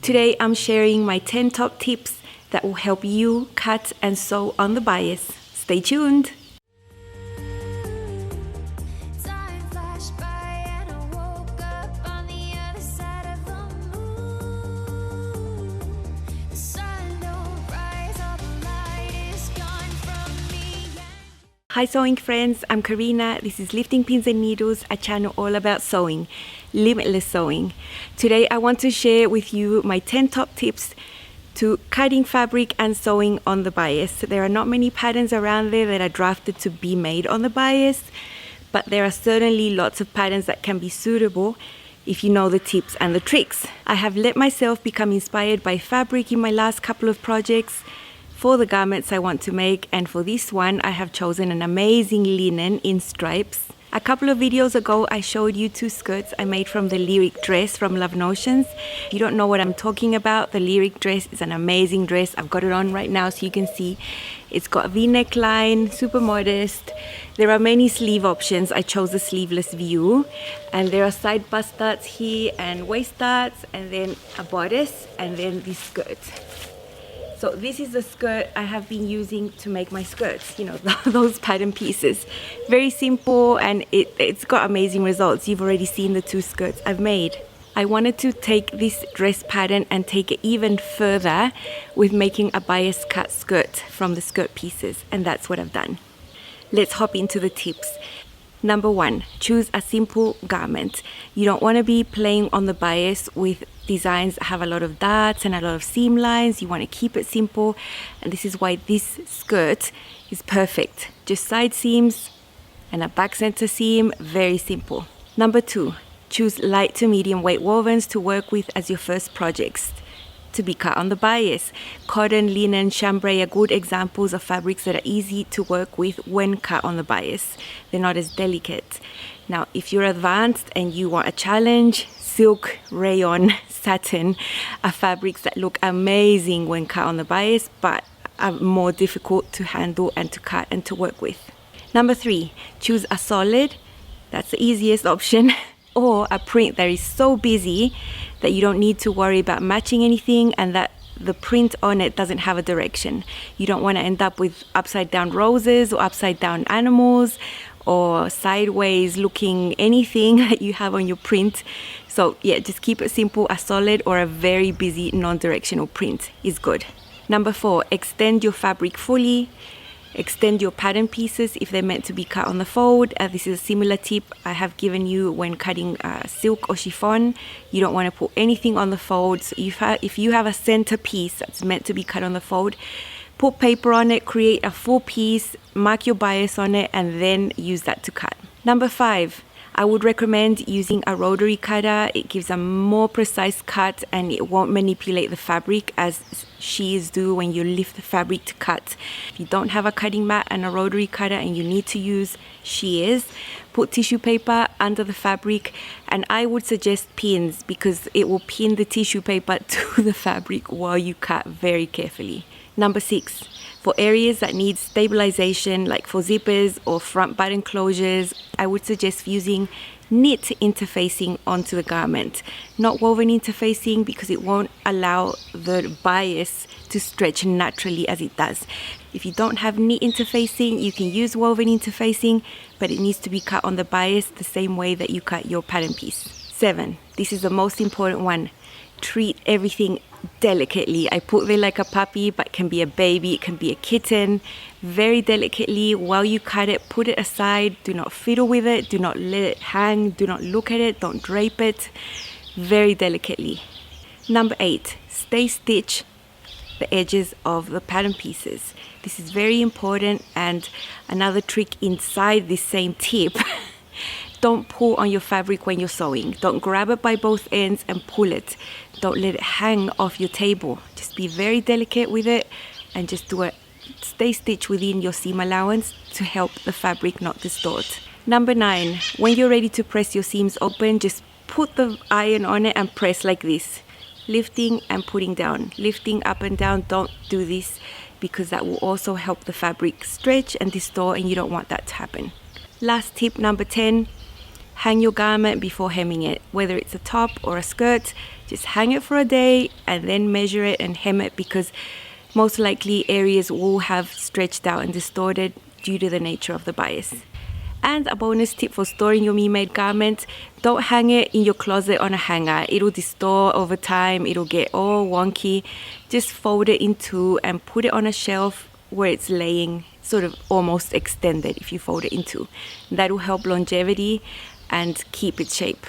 Today I'm sharing my 10 top tips that will help you cut and sew on the bias. Stay tuned! Hi sewing friends, I'm Karina. This is Lifting Pins and Needles, a channel all about sewing, limitless sewing. Today I want to share with you my 10 top tips to cutting fabric and sewing on the bias. There are not many patterns around there that are drafted to be made on the bias, but there are certainly lots of patterns that can be suitable if you know the tips and the tricks. I have let myself become inspired by fabric in my last couple of projects for the garments I want to make, and for this one I have chosen an amazing linen in stripes. A couple of videos ago I showed you 2 skirts I made from the Lyric dress from Love Notions. If you don't know what I'm talking about, the Lyric dress is an amazing dress. I've got it on right now so you can see. It's got a V-neck line, super modest. There are many sleeve options. I chose the sleeveless view, and there are side bust darts here and waist darts, and then a bodice, and then this skirt. So this is the skirt I have been using to make my skirts, you know, those pattern pieces. Very simple, and it's got amazing results. You've already seen the 2 skirts I've made. I wanted to take this dress pattern and take it even further with making a bias cut skirt from the skirt pieces, and that's what I've done. Let's hop into the tips. Number 1, choose a simple garment. You don't want to be playing on the bias with designs that have a lot of darts and a lot of seam lines. You want to keep it simple, and this is why this skirt is perfect. Just side seams and a back center seam, very simple. Number 2, choose light to medium weight wovens to work with as your first projects to be cut on the bias. Cotton, linen, chambray are good examples of fabrics that are easy to work with when cut on the bias. They're not as delicate. Now, if you're advanced and you want a challenge, silk, rayon, satin are fabrics that look amazing when cut on the bias, but are more difficult to handle and to cut and to work with. Number 3, choose a solid, that's the easiest option, or a print that is so busy that you don't need to worry about matching anything and that the print on it doesn't have a direction. You don't want to end up with upside down roses or upside down animals or sideways looking anything that you have on your print. So yeah, just keep it simple. A solid or a very busy non-directional print is good. Number 4, extend your fabric fully. Extend your pattern pieces if they're meant to be cut on the fold. This is a similar tip I have given you when cutting silk or chiffon. You don't want to put anything on the fold. So if you have a center piece that's meant to be cut on the fold, put paper on it, create a full piece, mark your bias on it, and then use that to cut. Number 5, I would recommend using a rotary cutter. It gives a more precise cut and it won't manipulate the fabric as shears do when you lift the fabric to cut. If you don't have a cutting mat and a rotary cutter and you need to use shears, put tissue paper under the fabric, and I would suggest pins because it will pin the tissue paper to the fabric while you cut very carefully. Number 6, for areas that need stabilization, like for zippers or front button closures, I would suggest using knit interfacing onto the garment, not woven interfacing, because it won't allow the bias to stretch naturally as it does. If you don't have knit interfacing, you can use woven interfacing, but it needs to be cut on the bias the same way that you cut your pattern piece. 7, this is the most important one. Treat everything delicately. I put there like a puppy, but it can be a baby, it can be a kitten. Very delicately, while you cut it, put it aside. Do not fiddle with it, do not let it hang, do not look at it, don't drape it. Very delicately. Number 8, stay stitch the edges of the pattern pieces. This is very important, and another trick inside this same tip. Don't pull on your fabric when you're sewing. Don't grab it by both ends and pull it. Don't let it hang off your table. Just be very delicate with it and just do it. Stay stitched within your seam allowance to help the fabric not distort. Number 9, when you're ready to press your seams open, just put the iron on it and press like this. Lifting and putting down. Lifting up and down. Don't do this because that will also help the fabric stretch and distort, and you don't want that to happen. Last tip, number 10. hang your garment before hemming it. Whether it's a top or a skirt, just hang it for a day and then measure it and hem it, because most likely areas will have stretched out and distorted due to the nature of the bias. And a bonus tip for storing your me-made garment: don't hang it in your closet on a hanger. It'll distort over time, it'll get all wonky. Just fold it in two and put it on a shelf where it's laying sort of almost extended if you fold it in two. That will help longevity and keep its shape.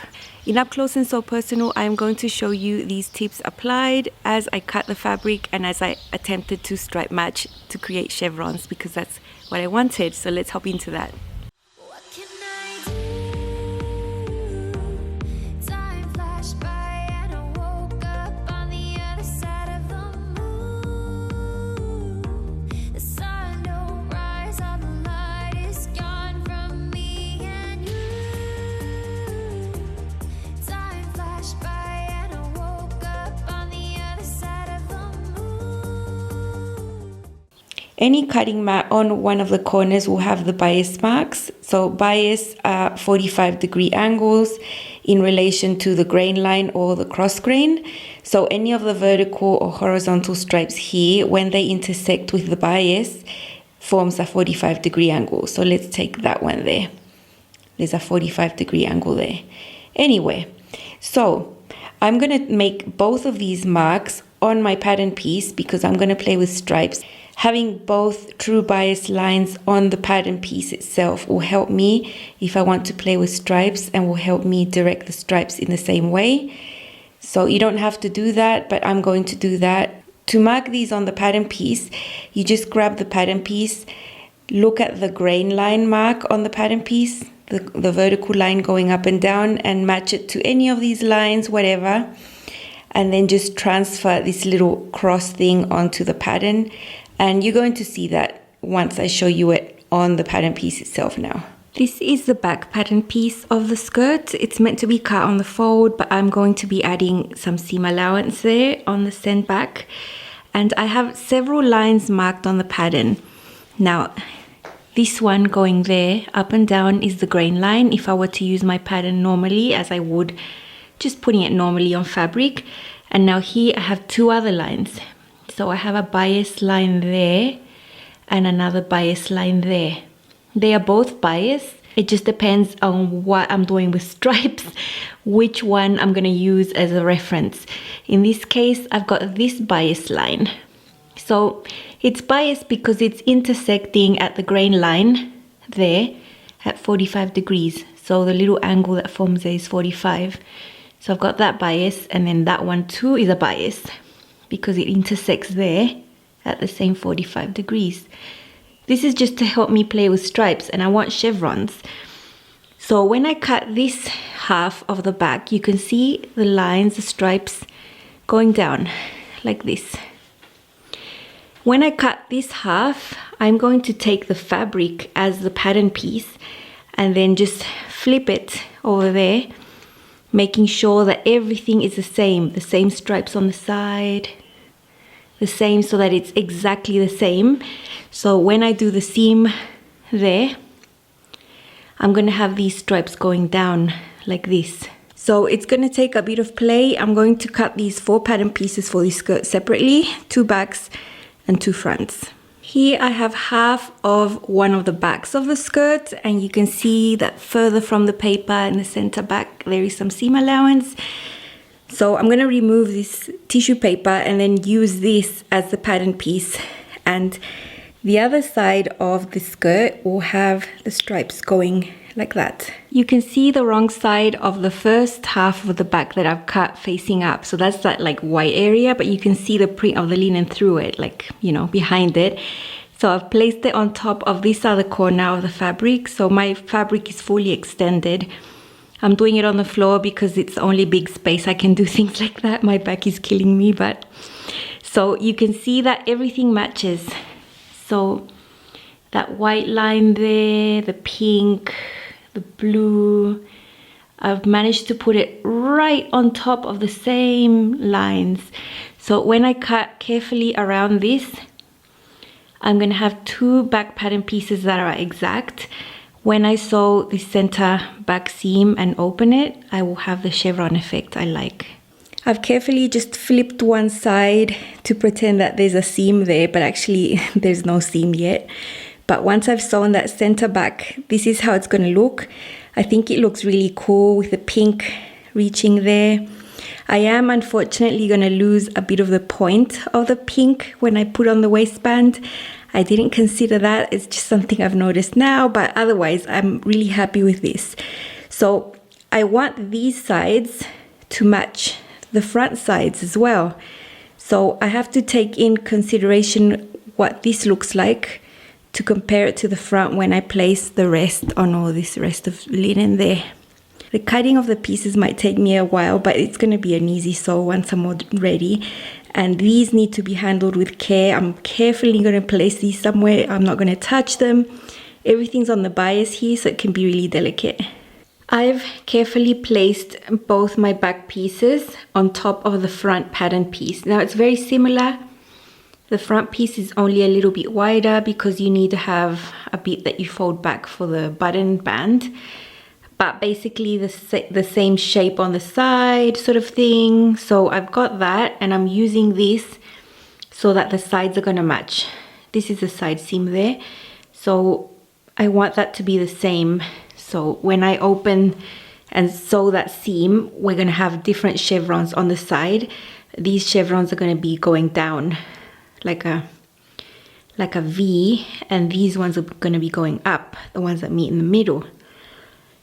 In Up Close and So Personal, I'm going to show you these tips applied as I cut the fabric and as I attempted to stripe match to create chevrons, because that's what I wanted. So let's hop into that. Any cutting mat on one of the corners will have the bias marks. So bias are 45-degree angles in relation to the grain line or the cross grain. So any of the vertical or horizontal stripes here, when they intersect with the bias, forms a 45-degree angle. So let's take that one there. There's a 45-degree angle there. Anyway, so I'm going to make both of these marks on my pattern piece because I'm going to play with stripes. Having both true bias lines on the pattern piece itself will help me if I want to play with stripes, and will help me direct the stripes in the same way. So you don't have to do that, but I'm going to do that. To mark these on the pattern piece, you just grab the pattern piece, look at the grain line mark on the pattern piece, the vertical line going up and down, and match it to any of these lines, whatever. And then just transfer this little cross thing onto the pattern. And you're going to see that once I show you it on the pattern piece itself now. This is the back pattern piece of the skirt. It's meant to be cut on the fold, but I'm going to be adding some seam allowance there on the send back. And I have several lines marked on the pattern. Now, this one going there up and down is the grain line. If I were to use my pattern normally, as I would, just putting it normally on fabric. And now here I have two other lines. So I have a bias line there and another bias line there. They are both bias. It just depends on what I'm doing with stripes, which one I'm going to use as a reference. In this case, I've got this bias line. So it's biased because it's intersecting at the grain line there at 45 degrees. So the little angle that forms there is 45. So I've got that bias, and then that one too is a bias, because it intersects there at the same 45 degrees. This is just to help me play with stripes, and I want chevrons. So when I cut this half of the back, you can see the lines, the stripes going down like this. When I cut this half, I'm going to take the fabric as the pattern piece and then just flip it over there, making sure that everything is the same stripes on the side, the same, so that it's exactly the same. So when I do the seam there, I'm going to have these stripes going down like this. So it's going to take a bit of play. I'm going to cut these 4 pattern pieces for this skirt separately, 2 backs and 2 fronts. Here I have half of one of the backs of the skirt, and you can see that further from the paper in the center back there is some seam allowance. So I'm going to remove this tissue paper and then use this as the pattern piece, and the other side of the skirt will have the stripes going like that. You can see the wrong side of the first half of the back that I've cut facing up. So that's that like white area, but you can see the print of the linen through it, like, you know, behind it. So I've placed it on top of this other corner of the fabric. So my fabric is fully extended. I'm doing it on the floor because it's only big space. I can do things like that. My back is killing me, but so you can see that everything matches. So that white line there, the pink, the blue, I've managed to put it right on top of the same lines. So when I cut carefully around this, I'm going to have 2 back pattern pieces that are exact. When I sew the center back seam and open it, I will have the chevron effect I like. I've carefully just flipped one side to pretend that there's a seam there, but actually there's no seam yet. But once I've sewn that center back, this is how it's going to look. I think it looks really cool with the pink reaching there. I am unfortunately going to lose a bit of the point of the pink when I put on the waistband. I didn't consider that. It's just something I've noticed now, but otherwise I'm really happy with this. So I want these sides to match the front sides as well. So I have to take in consideration what this looks like to compare it to the front when I place the rest on all this rest of linen there. The cutting of the pieces might take me a while, but it's going to be an easy sew once I'm all ready. And these need to be handled with care. I'm carefully going to place these somewhere. I'm not going to touch them. Everything's on the bias here, so it can be really delicate. I've carefully placed both my back pieces on top of the front pattern piece. Now it's very similar. The front piece is only a little bit wider because you need to have a bit that you fold back for the button band. But basically the same shape on the side sort of thing. So I've got that, and I'm using this so that the sides are going to match. This is the side seam there. So I want that to be the same. So when I open and sew that seam, we're going to have different chevrons on the side. These chevrons are going to be going down like a V, and these ones are going to be going up, the ones that meet in the middle.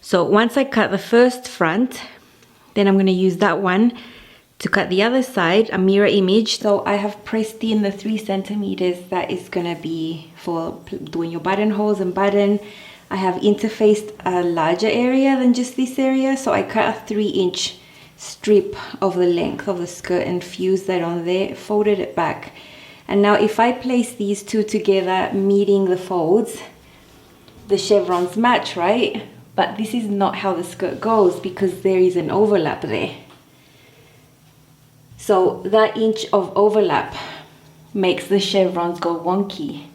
So once I cut the first front, then I'm going to use that one to cut the other side, a mirror image. So I have pressed in the 3 centimeters that is going to be for doing your buttonholes and button. I have interfaced a larger area than just this area, so I cut a 3-inch strip of the length of the skirt and fused that on there, folded it back. And now if I place these two together, meeting the folds, the chevrons match, right? But this is not how the skirt goes because there is an overlap there. So that inch of overlap makes the chevrons go wonky,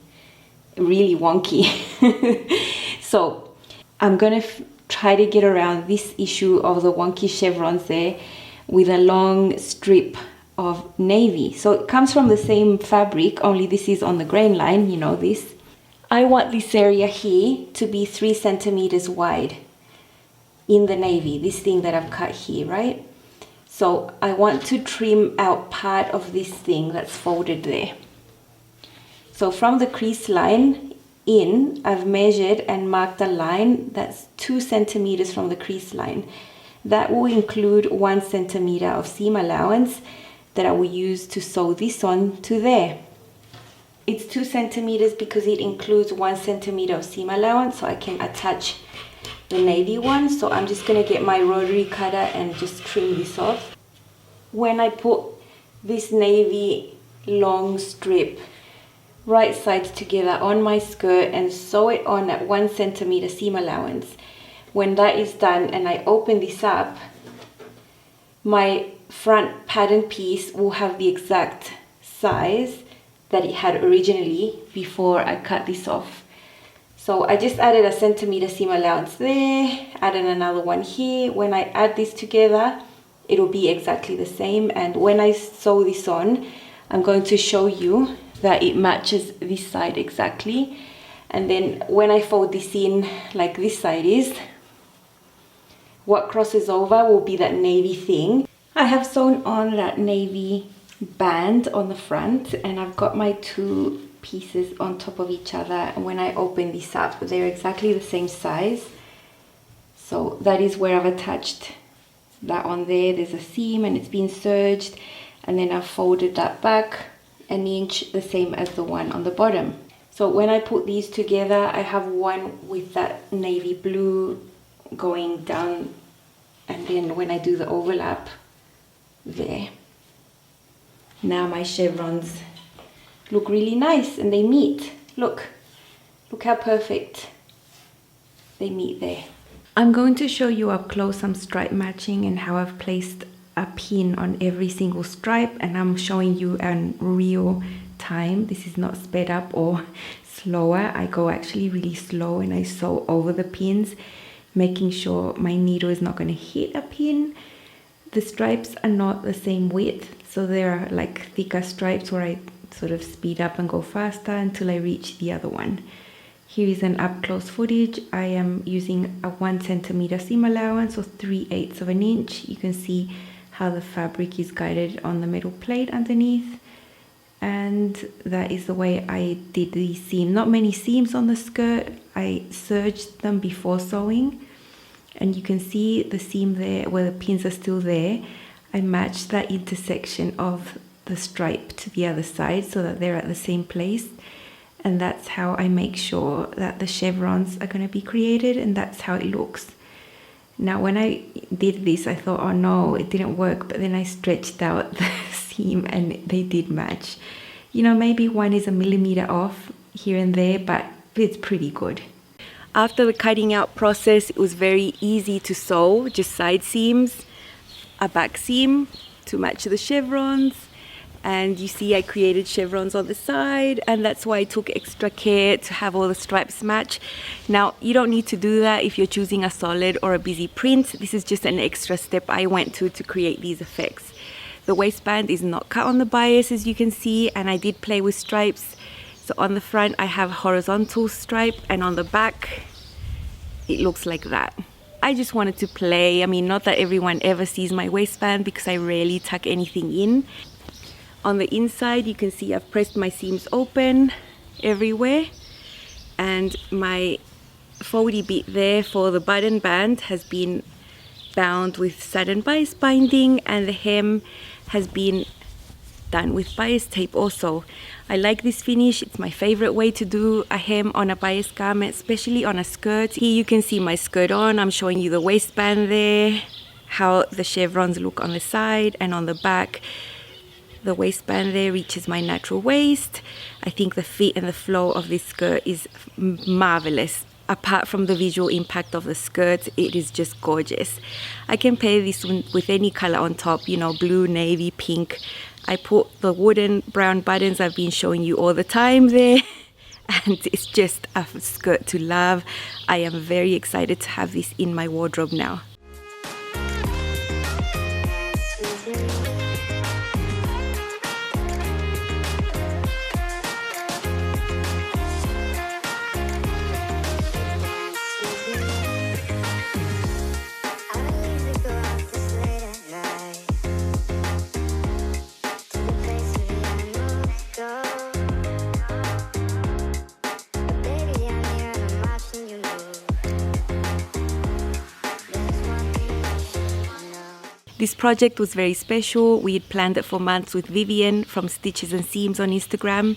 really wonky. So I'm gonna try to get around this issue of the wonky chevrons there with a long strip of navy. So it comes from the same fabric, only this is on the grain line, you know this. I want this area here to be 3 centimeters wide in the navy, this thing that I've cut here, right? So I want to trim out part of this thing that's folded there. So from the crease line in, I've measured and marked a line that's 2 centimeters from the crease line. That will include 1 centimeter of seam allowance that I will use to sew this on to there. It's 2 centimeters because it includes 1 centimeter of seam allowance, so I can attach the navy one. So I'm just going to get my rotary cutter and just trim this off. When I put this navy long strip right sides together on my skirt and sew it on at 1 centimeter seam allowance, when that is done and I open this up, my front pattern piece will have the exact size that it had originally before I cut this off. So I just added a centimeter seam allowance there, added another one here. When I add this together, it'll be exactly the same. And when I sew this on, I'm going to show you that it matches this side exactly. And then when I fold this in like this side is, what crosses over will be that navy thing. I have sewn on that navy band on the front, and I've got my 2 pieces on top of each other, and when I open this up, they're exactly the same size. So that is where I've attached that on there. There's a seam and it's been serged, and then I've folded that back an inch, the same as the one on the bottom. So when I put these together, I have one with that navy blue going down, and then when I do the overlap there, now my chevrons look really nice and they meet. Look how perfect they meet there. I'm going to show you up close some stripe matching and how I've placed a pin on every single stripe, and I'm showing you in real time. This is not sped up or slower. I go actually really slow and I sew over the pins, making sure my needle is not going to hit a pin. The stripes are not the same width, so there are like thicker stripes where I sort of speed up and go faster until I reach the other one. Here is an up close footage. I am using a 1 centimeter seam allowance or 3/8 of an inch. You can see how the fabric is guided on the metal plate underneath. And that is the way I did the seam. Not many seams on the skirt. I serged them before sewing. And you can see the seam there where the pins are still there. I matched that intersection of the stripe to the other side so that they're at the same place. And that's how I make sure that the chevrons are going to be created, and that's how it looks. Now when I did this, I thought, oh no, it didn't work, but then I stretched out the seam and they did match. You know, maybe one is a millimeter off here and there, but it's pretty good. After the cutting out process, it was very easy to sew, just side seams, a back seam to match the chevrons. And you see I created chevrons on the side, and that's why I took extra care to have all the stripes match. Now, you don't need to do that if you're choosing a solid or a busy print. This is just an extra step I went to create these effects. The waistband is not cut on the bias, as you can see, and I did play with stripes. So on the front I have horizontal stripe, and on the back it looks like that. I just wanted to play. I mean, not that everyone ever sees my waistband because I rarely tuck anything in. On the inside, you can see I've pressed my seams open everywhere, and my 40 bit there for the button band has been bound with satin bias binding, and the hem has been done with bias tape also. I like this finish. It's my favorite way to do a hem on a bias garment, especially on a skirt. Here you can see my skirt on. I'm showing you the waistband there, how the chevrons look on the side and on the back. The waistband there reaches my natural waist. I think the fit and the flow of this skirt is marvelous. Apart from the visual impact of the skirt, it is just gorgeous. I can pair this with any color on top, you know, blue, navy, pink. I put the wooden brown buttons I've been showing you all the time there, and it's just a skirt to love. I am very excited to have this in my wardrobe now. This project was very special. We had planned it for months with Vivian from Stitches and Seams on Instagram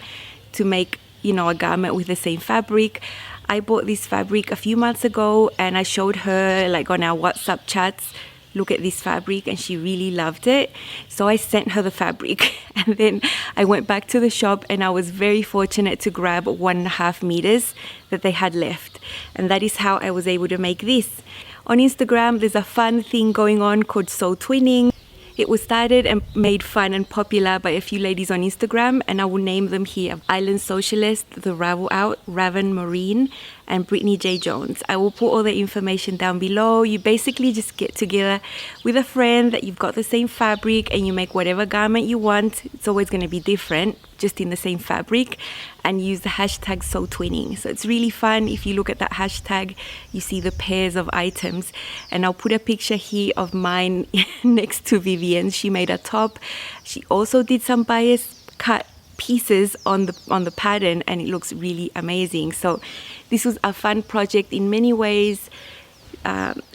to make, you know, a garment with the same fabric. I bought this fabric a few months ago and I showed her, like, on our WhatsApp chats, look at this fabric, and she really loved it. So I sent her the fabric, and then I went back to the shop and I was very fortunate to grab 1.5 meters that they had left. And that is how I was able to make this. On Instagram, there's a fun thing going on called sew twinning. It was started and made fun and popular by a few ladies on Instagram, and I will name them here: Island Socialist, The Ravel Out, Raven Marine, and Brittany J. Jones. I will put all the information down below. You basically just get together with a friend that you've got the same fabric, and you make whatever garment you want. It's always going to be different, just in the same fabric, and use the hashtag sew twinning. So it's really fun. If you look at that hashtag, you see the pairs of items, and I'll put a picture here of mine next to Vivian's. She made a top. She also did some bias cut pieces on the pattern, and it looks really amazing. So this was a fun project in many ways,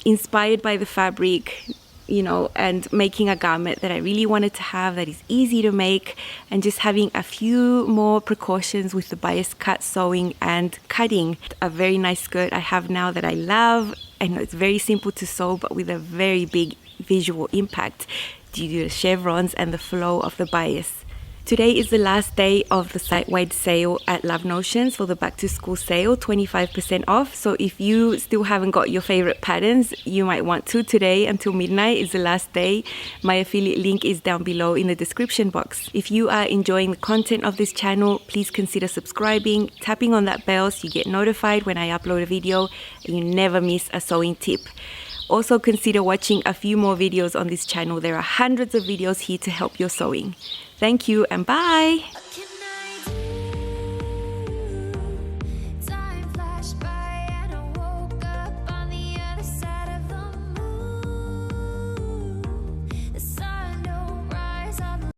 inspired by the fabric, you know, and making a garment that I really wanted to have, that is easy to make, and just having a few more precautions with the bias cut sewing and cutting. A very nice skirt I have now that I love. I know it's very simple to sew, but with a very big visual impact due to the chevrons and the flow of the bias. Today is the last day of the site-wide sale at Love Notions for the back to school sale, 25% off. So if you still haven't got your favorite patterns, you might want to. Today until midnight is the last day. My affiliate link is down below in the description box. If you are enjoying the content of this channel, please consider subscribing, tapping on that bell so you get notified when I upload a video and you never miss a sewing tip. Also consider watching a few more videos on this channel. There are hundreds of videos here to help your sewing. Thank you and bye!